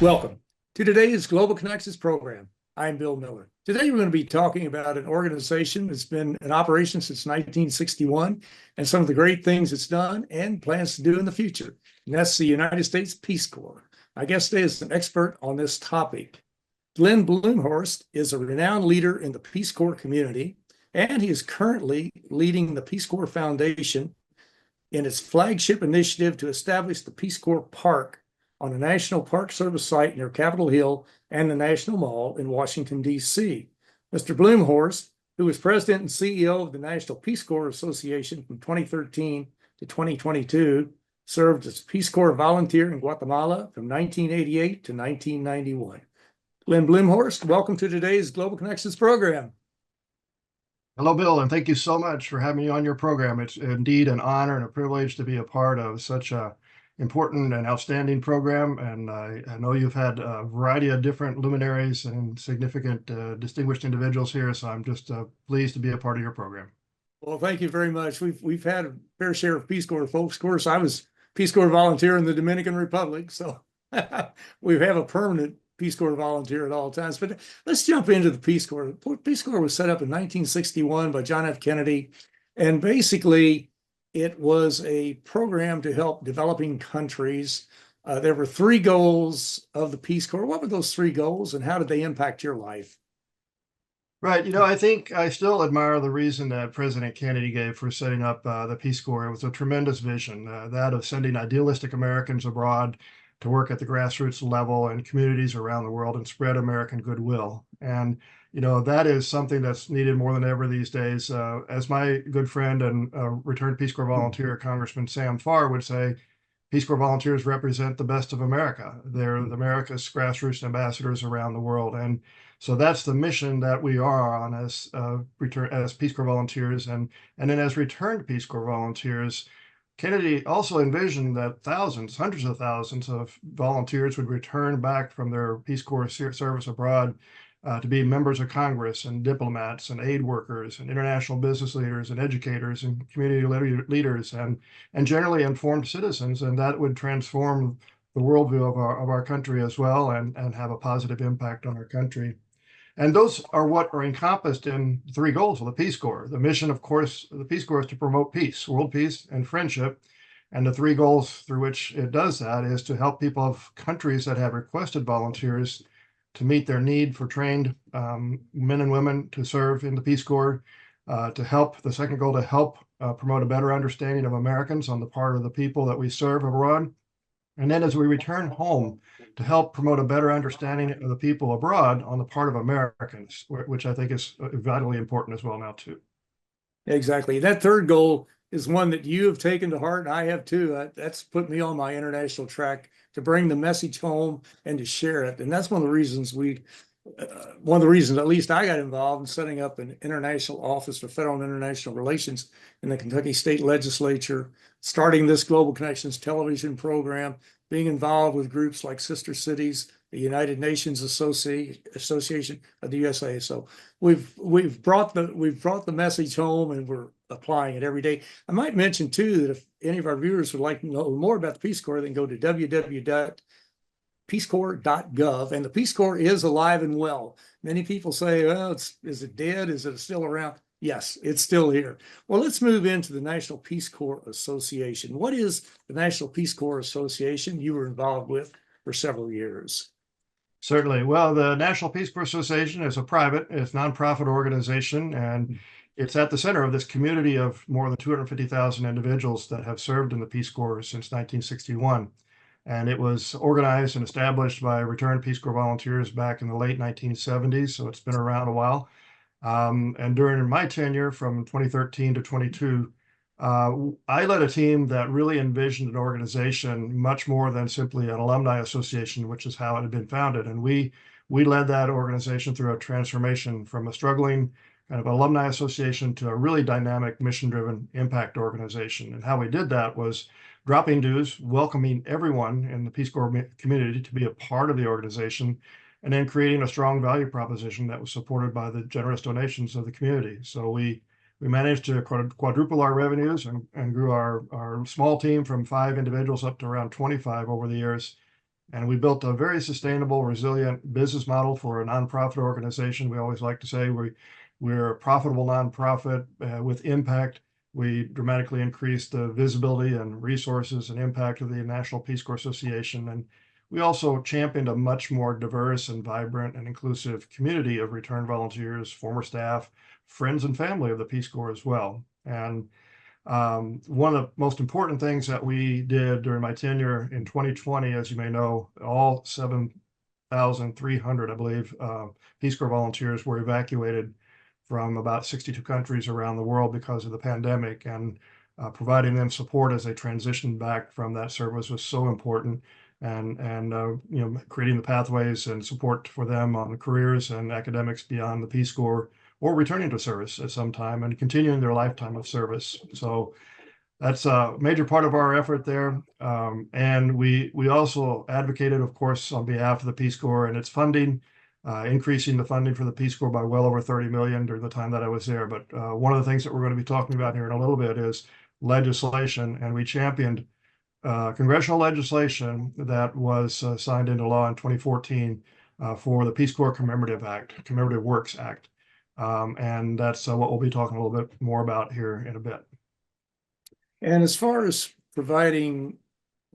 Welcome to today's Global Connections program. I'm Bill Miller. Today we're going to be talking about an organization that's been in operation since 1961 and some of the great things it's done and plans to do in the future. And that's the United States Peace Corps. My guest today is an expert on this topic. Glenn Blumhorst is a renowned leader in the Peace Corps community, and he is currently leading the Peace Corps Foundation in its flagship initiative to establish the Peace Corps Park on the National Park Service site near Capitol Hill and the National Mall in Washington, D.C. Mr. Blumhorst, who was president and CEO of the National Peace Corps Association from 2013 to 2022, served as Peace Corps volunteer in Guatemala from 1988 to 1991. Glenn Blumhorst, welcome to today's Global Connections program. Hello, Bill, and thank you so much for having me on your program. It's indeed an honor and a privilege to be a part of such a important and outstanding program. And I know you've had a variety of different luminaries and significant distinguished individuals here, so I'm just pleased to be a part of your program. Well, thank you very much. We've had a fair share of Peace Corps folks. Of course, I was Peace Corps volunteer in the Dominican Republic, so we have a permanent Peace Corps volunteer at all times. But let's jump into the Peace Corps. The Peace Corps was set up in 1961 by John F. Kennedy, and basically it was a program to help developing countries. There were three goals of the Peace Corps. What were those three goals, and how did they impact your life? Right. I think I still admire the reason that President Kennedy gave for setting up the Peace Corps. It was a tremendous vision, that of sending idealistic Americans abroad to work at the grassroots level in communities around the world and spread American goodwill. And that is something that's needed more than ever these days. As my good friend and returned Peace Corps volunteer, Congressman Sam Farr, would say, Peace Corps volunteers represent the best of America. They're America's grassroots ambassadors around the world. And so that's the mission that we are on as Peace Corps volunteers. And then as returned Peace Corps volunteers, Kennedy also envisioned that thousands, hundreds of thousands of volunteers would return back from their Peace Corps service abroad to be members of Congress and diplomats and aid workers and international business leaders and educators and community leaders and generally informed citizens. And that would transform the worldview of our country as well and have a positive impact on our country. And those are what are encompassed in three goals of the Peace Corps. The mission, of course, of the Peace Corps is to promote peace, world peace, and friendship. And the three goals through which it does that is to help people of countries that have requested volunteers to meet their need for trained men and women to serve in the Peace Corps, the second goal, to help promote a better understanding of Americans on the part of the people that we serve abroad. And then as we return home, to help promote a better understanding of the people abroad on the part of Americans, which I think is vitally important as well now, too. Exactly. That third goal is one that you have taken to heart, and I have too. That's put me on my international track to bring the message home and to share it. And that's one of the reasons at least I got involved in setting up an international office for federal and international relations in the Kentucky State Legislature, starting this Global Connections television program, being involved with groups like Sister Cities, the United Nations Association of the USA. So we've brought the message home, and we're applying it every day. I might mention too that if any of our viewers would like to know more about the Peace Corps, then go to www.peacecorps.gov, and the Peace Corps is alive and well. Many people say, well, is it dead? Is it still around? Yes, it's still here. Well, let's move into the National Peace Corps Association. What is the National Peace Corps Association you were involved with for several years? Certainly. Well, the National Peace Corps Association is a nonprofit organization, and it's at the center of this community of more than 250,000 individuals that have served in the Peace Corps since 1961. And it was organized and established by returned Peace Corps volunteers back in the late 1970s, so it's been around a while. And during my tenure from 2013 to 22, I led a team that really envisioned an organization much more than simply an alumni association, which is how it had been founded. And we led that organization through a transformation from a struggling kind of alumni association to a really dynamic, mission-driven impact organization. And how we did that was dropping dues, welcoming everyone in the Peace Corps community to be a part of the organization, and then creating a strong value proposition that was supported by the generous donations of the community. So we managed to quadruple our revenues and grew our small team from 5 individuals up to around 25 over the years. And we built a very sustainable, resilient business model for a nonprofit organization. We always like to say we're a profitable nonprofit with impact. We dramatically increased the visibility and resources and impact of the National Peace Corps Association. And we also championed a much more diverse and vibrant and inclusive community of returned volunteers, former staff, friends and family of the Peace Corps as well. And one of the most important things that we did during my tenure in 2020, as you may know, all 7,300, I believe, Peace Corps volunteers were evacuated from about 62 countries around the world because of the pandemic, and providing them support as they transitioned back from that service was so important. And creating the pathways and support for them on careers and academics beyond the Peace Corps, or returning to service at some time and continuing their lifetime of service. So that's a major part of our effort there. And we also advocated, of course, on behalf of the Peace Corps and its funding, increasing the funding for the Peace Corps by well over 30 million during the time that I was there. But one of the things that we're going to be talking about here in a little bit is legislation. And we championed congressional legislation that was signed into law in 2014 for the Peace Corps Commemorative Works Act. And that's what we'll be talking a little bit more about here in a bit. And as far as providing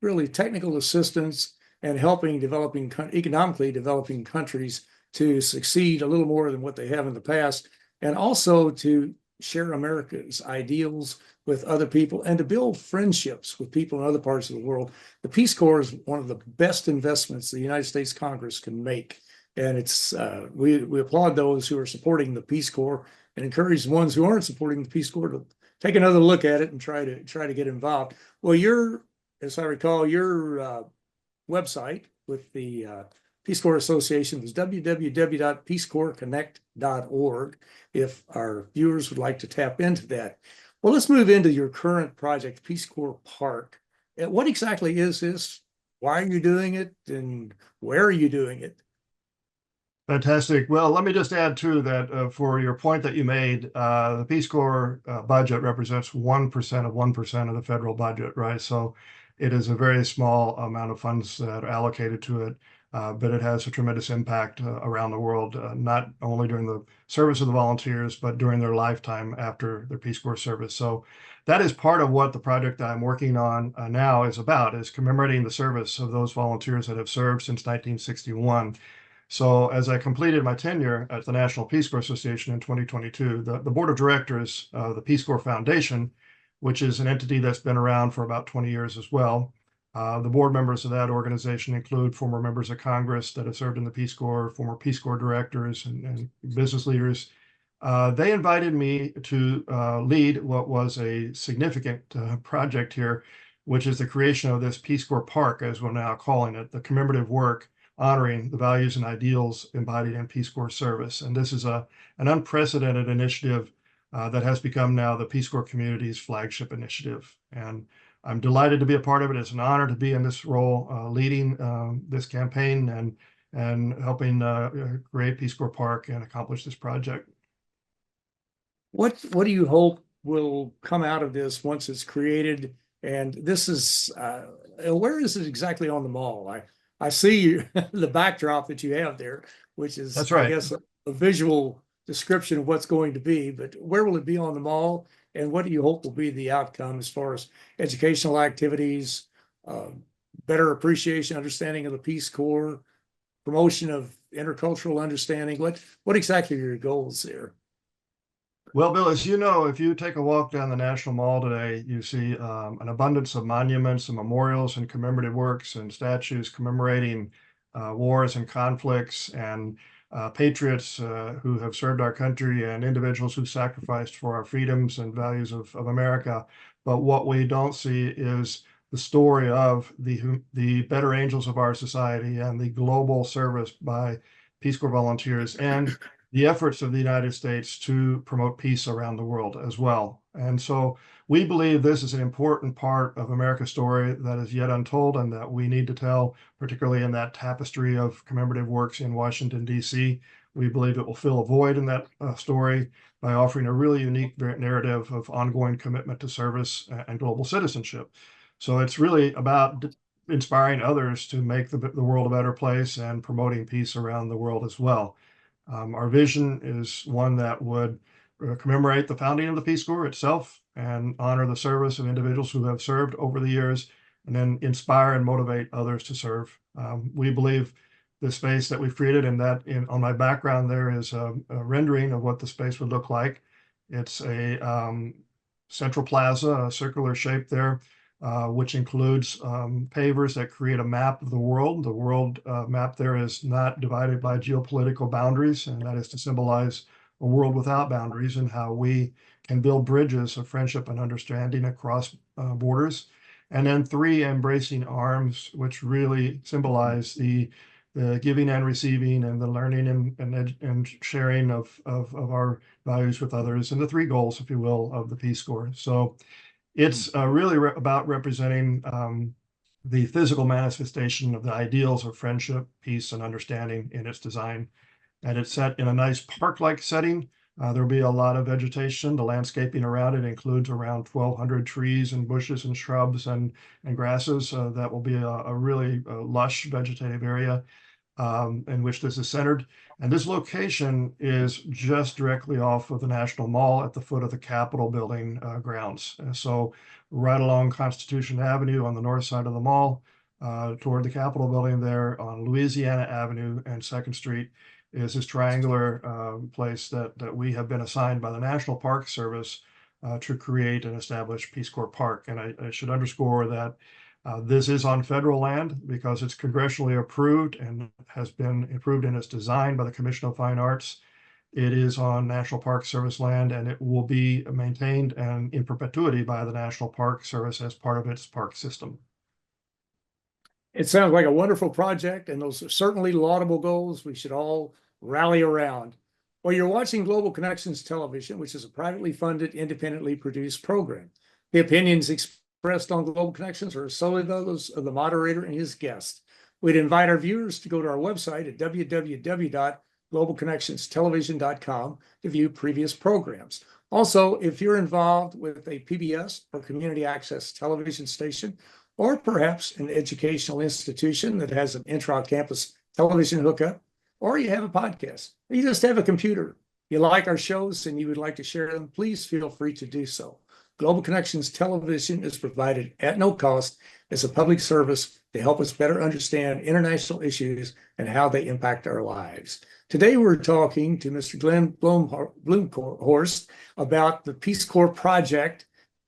really technical assistance and helping economically developing countries to succeed a little more than what they have in the past, and also to share America's ideals with other people and to build friendships with people in other parts of the world, the Peace Corps is one of the best investments the United States Congress can make. And it's we applaud those who are supporting the Peace Corps and encourage the ones who aren't supporting the Peace Corps to take another look at it and try to get involved. Well, as I recall, your website with the Peace Corps Association is www.peacecorpsconnect.org if our viewers would like to tap into that. Well, let's move into your current project, Peace Corps Park. What exactly is this? Why are you doing it? And where are you doing it? Fantastic. Well, let me just add too that for your point that you made, the Peace Corps budget represents 1% of 1% of the federal budget, right? So it is a very small amount of funds that are allocated to it, but it has a tremendous impact around the world, not only during the service of the volunteers, but during their lifetime after their Peace Corps service. So that is part of what the project that I'm working on now is about, is commemorating the service of those volunteers that have served since 1961. So as I completed my tenure at the National Peace Corps Association in 2022, the board of directors of the Peace Corps Foundation, which is an entity that's been around for about 20 years as well. The board members of that organization include former members of Congress that have served in the Peace Corps, former Peace Corps directors and business leaders. They invited me to lead what was a significant project here, which is the creation of this Peace Corps Park, as we're now calling it, the commemorative work honoring the values and ideals embodied in Peace Corps service. And this is an unprecedented initiative that has become now the Peace Corps community's flagship initiative. And I'm delighted to be a part of it. It's an honor to be in this role, leading this campaign and helping create Peace Corps Park and accomplish this project. What do you hope will come out of this once it's created? And this is where is it exactly on the mall? I see the backdrop that you have there, which is, That's right. I guess, a visual description of what's going to be, but where will it be on the mall? And what do you hope will be the outcome as far as educational activities, better appreciation, understanding of the Peace Corps, promotion of intercultural understanding? What exactly are your goals there? Well, Bill, as you know, if you take a walk down the National Mall today, you see an abundance of monuments and memorials and commemorative works and statues commemorating wars and conflicts and patriots who have served our country and individuals who sacrificed for our freedoms and values of America. But what we don't see is the story of the better angels of our society and the global service by Peace Corps volunteers and the efforts of the United States to promote peace around the world as well. And so we believe this is an important part of America's story that is yet untold and that we need to tell, particularly in that tapestry of commemorative works in Washington, D.C. We believe it will fill a void in that story by offering a really unique narrative of ongoing commitment to service and global citizenship. So it's really about inspiring others to make the world a better place and promoting peace around the world as well. Our vision is one that would commemorate the founding of the Peace Corps itself and honor the service of individuals who have served over the years, and then inspire and motivate others to serve. We believe the space that we've created, and that on my background there is a rendering of what the space would look like. It's a central plaza, a circular shape there, which includes pavers that create a map of the world. The world map there is not divided by geopolitical boundaries, and that is to symbolize a world without boundaries and how we can build bridges of friendship and understanding across borders. And then 3 embracing arms, which really symbolize the giving and receiving and the learning and sharing of our values with others, and the 3 goals, if you will, of the Peace Corps. So it's really about representing the physical manifestation of the ideals of friendship, peace, and understanding in its design. And it's set in a nice park-like setting. There'll be a lot of vegetation. The landscaping around it includes around 1,200 trees and bushes and shrubs and grasses. That will be a really lush vegetative area in which this is centered. And this location is just directly off of the National Mall at the foot of the Capitol building grounds. So right along Constitution Avenue on the north side of the mall, toward the Capitol building there on Louisiana Avenue and 2nd Street is this triangular place that we have been assigned by the National Park Service to create and establish Peace Corps Park. And I should underscore that this is on federal land because it's congressionally approved and has been approved in its design by the Commission of Fine Arts. It is on National Park Service land, and it will be maintained and in perpetuity by the National Park Service as part of its park system. It sounds like a wonderful project, and those are certainly laudable goals we should all rally around. Well, you're watching Global Connections Television, which is a privately funded, independently produced program. The opinions expressed on Global Connections are solely those of the moderator and his guest. We'd invite our viewers to go to our website at www.globalconnectionstelevision.com to view previous programs. Also, if you're involved with a PBS or community access television station, or perhaps an educational institution that has an intra-campus television hookup, or you have a podcast, or you just have a computer, you like our shows and you would like to share them, please feel free to do so. Global Connections Television is provided at no cost as a public service to help us better understand international issues and how they impact our lives. Today, we're talking to Mr. Glenn Blumhorst about the Peace Corps project.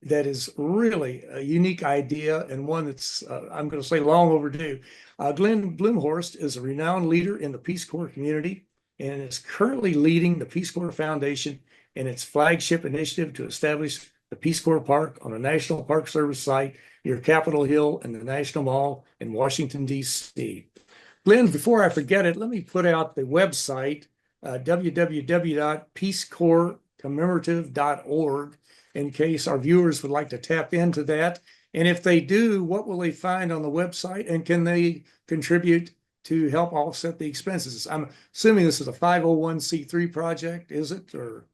That is really a unique idea and one that's, I'm going to say, long overdue. Glenn Blumhorst is a renowned leader in the Peace Corps community and is currently leading the Peace Corps Foundation in its flagship initiative to establish the Peace Corps Park on a National Park Service site near Capitol Hill and the National Mall in Washington, D.C. Glenn, before I forget it, let me put out the website, www.peacecorpscommemorative.org. in case our viewers would like to tap into that. And if they do, what will they find on the website? And can they contribute to help offset the expenses? I'm assuming this is a 501c3 project, is it? Or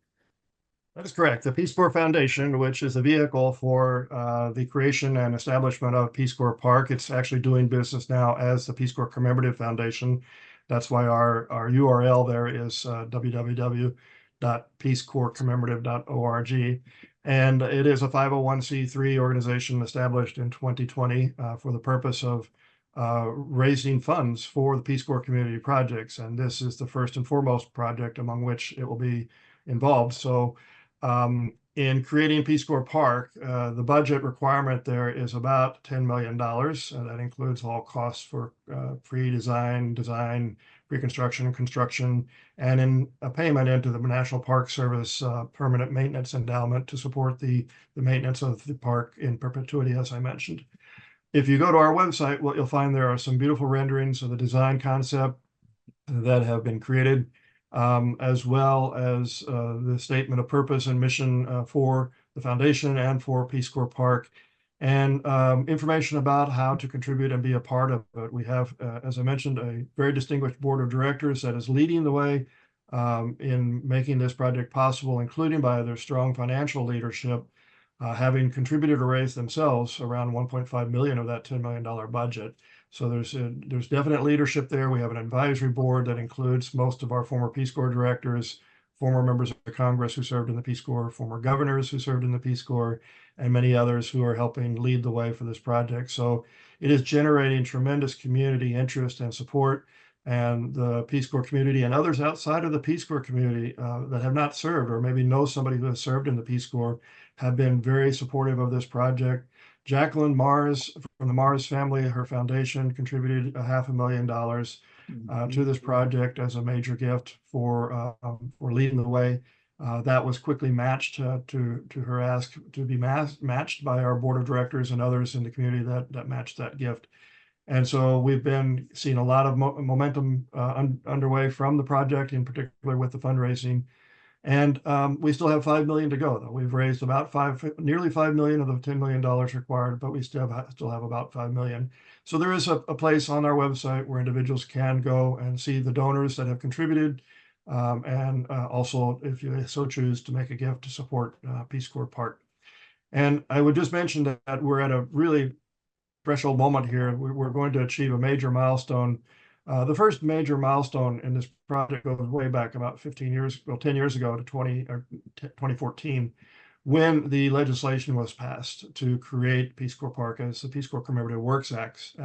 that is correct. The Peace Corps Foundation, which is a vehicle for the creation and establishment of Peace Corps Park, it's actually doing business now as the Peace Corps Commemorative Foundation. That's why our URL there is www.peacecorpscommemorative.org. And it is a 501c3 organization established in 2020 for the purpose of raising funds for the Peace Corps community projects. And this is the first and foremost project among which it will be involved. So in creating Peace Corps Park, the budget requirement there is about $10 million. And that includes all costs for pre-design, pre-construction, and construction, and in a payment into the National Park Service permanent maintenance endowment to support the maintenance of the park in perpetuity, as I mentioned. If you go to our website, what you'll find there are some beautiful renderings of the design concept that have been created, as well as the statement of purpose and mission for the foundation and for Peace Corps Park, and information about how to contribute and be a part of it. We have, as I mentioned, a very distinguished board of directors that is leading the way in making this project possible, including by their strong financial leadership. having contributed or raised themselves around 1.5 million of that $10 million budget. So there's definite leadership there. We have an advisory board that includes most of our former Peace Corps directors, former members of Congress who served in the Peace Corps, former governors who served in the Peace Corps, and many others who are helping lead the way for this project. So it is generating tremendous community interest and support. And the Peace Corps community and others outside of the Peace Corps community that have not served or maybe know somebody who has served in the Peace Corps have been very supportive of this project. Jacqueline Mars from the Mars family, her foundation contributed $500,000 to this project as a major gift for leading the way. That was quickly matched to her ask to be matched by our board of directors and others in the community that matched that gift. And so we've been seeing a lot of momentum underway from the project, in particular with the fundraising. And we still have 5 million to go, though. We've raised about nearly 5 million of the $10 million required, but we still have about 5 million. So there is a place on our website where individuals can go and see the donors that have contributed, and also, if you so choose, to make a gift to support Peace Corps Park. And I would just mention that we're at a really threshold moment here. We're going to achieve a major milestone. The first major milestone in this project goes way back about 10 years ago to 2014, when the legislation was passed to create Peace Corps Park as the Peace Corps Commemorative Works Act.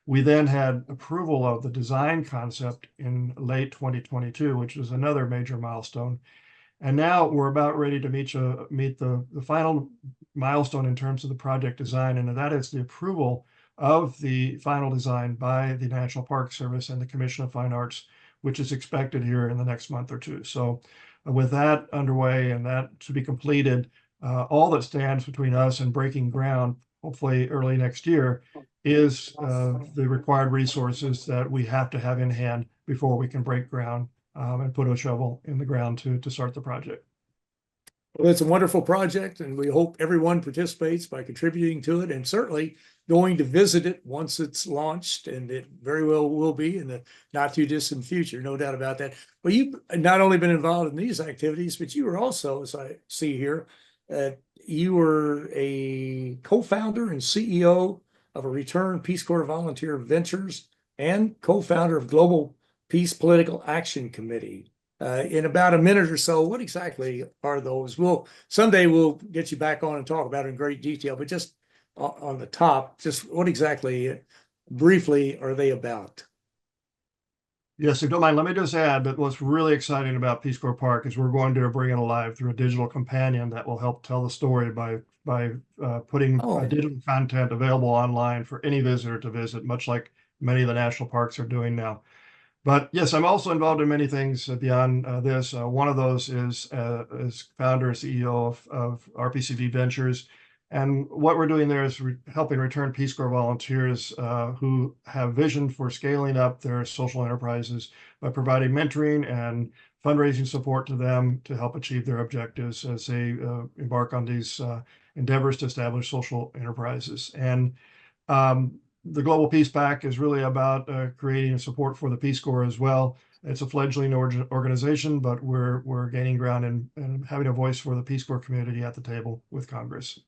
We then had approval of the design concept in late 2022, which was another major milestone. And now we're about ready to meet the final milestone in terms of the project design, and that is the approval of the final design by the National Park Service and the Commission of Fine Arts, which is expected here in the next month or two. So with that underway and that to be completed, all that stands between us and breaking ground, hopefully early next year, is the required resources that we have to have in hand before we can break ground and put a shovel in the ground to start the project. Well, it's a wonderful project, and we hope everyone participates by contributing to it, and certainly going to visit it once it's launched, and it very well will be in the not too distant future, no doubt about that. Well, you've not only been involved in these activities, but you were also, as I see here, you were a co-founder and CEO of a Return Peace Corps Volunteer Ventures and co-founder of Global Peace Political Action Committee. In about a minute or so, what exactly are those? Someday we'll get you back on and talk about it in great detail, but just on the top, just what exactly, briefly, are they about? Yes, if you don't mind, let me just add that what's really exciting about Peace Corps Park is we're going to bring it alive through a digital companion that will help tell the story by putting digital content available online for any visitor to visit, much like many of the national parks are doing now. But yes, I'm also involved in many things beyond this. One of those is founder and CEO of RPCV Ventures. And what we're doing there is helping return Peace Corps volunteers who have vision for scaling up their social enterprises by providing mentoring and fundraising support to them to help achieve their objectives as they embark on these endeavors to establish social enterprises. And the Global Peace PAC is really about creating support for the Peace Corps as well. It's a fledgling organization, but we're gaining ground and having a voice for the Peace Corps community at the table with Congress.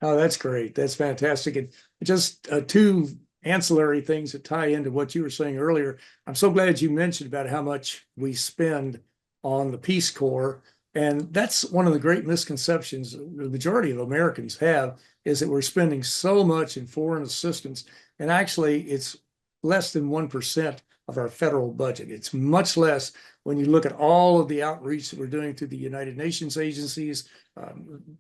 Oh, that's great. That's fantastic. And just two ancillary things that tie into what you were saying earlier. I'm so glad you mentioned about how much we spend on the Peace Corps. And that's one of the great misconceptions the majority of Americans have, is that we're spending so much in foreign assistance. And actually, it's less than 1% of our federal budget. It's much less when you look at all of the outreach that we're doing through the United Nations agencies,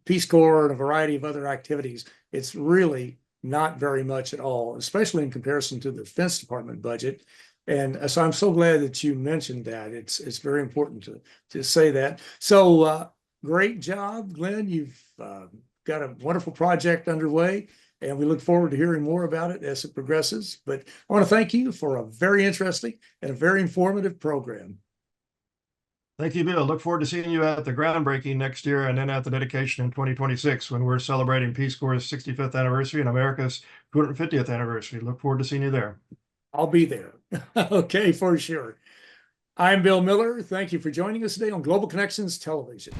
Peace Corps, and a variety of other activities. It's really not very much at all, especially in comparison to the Defense Department budget. And so I'm so glad that you mentioned that. It's very important to say that. So great job, Glenn. You've got a wonderful project underway, and we look forward to hearing more about it as it progresses. But I want to thank you for a very interesting and a very informative program. Thank you, Bill. Look forward to seeing you at the groundbreaking next year and then at the dedication in 2026 when we're celebrating Peace Corps' 65th anniversary and America's 250th anniversary. Look forward to seeing you there. I'll be there. Okay, for sure. I'm Bill Miller. Thank you for joining us today on Global Connections Television.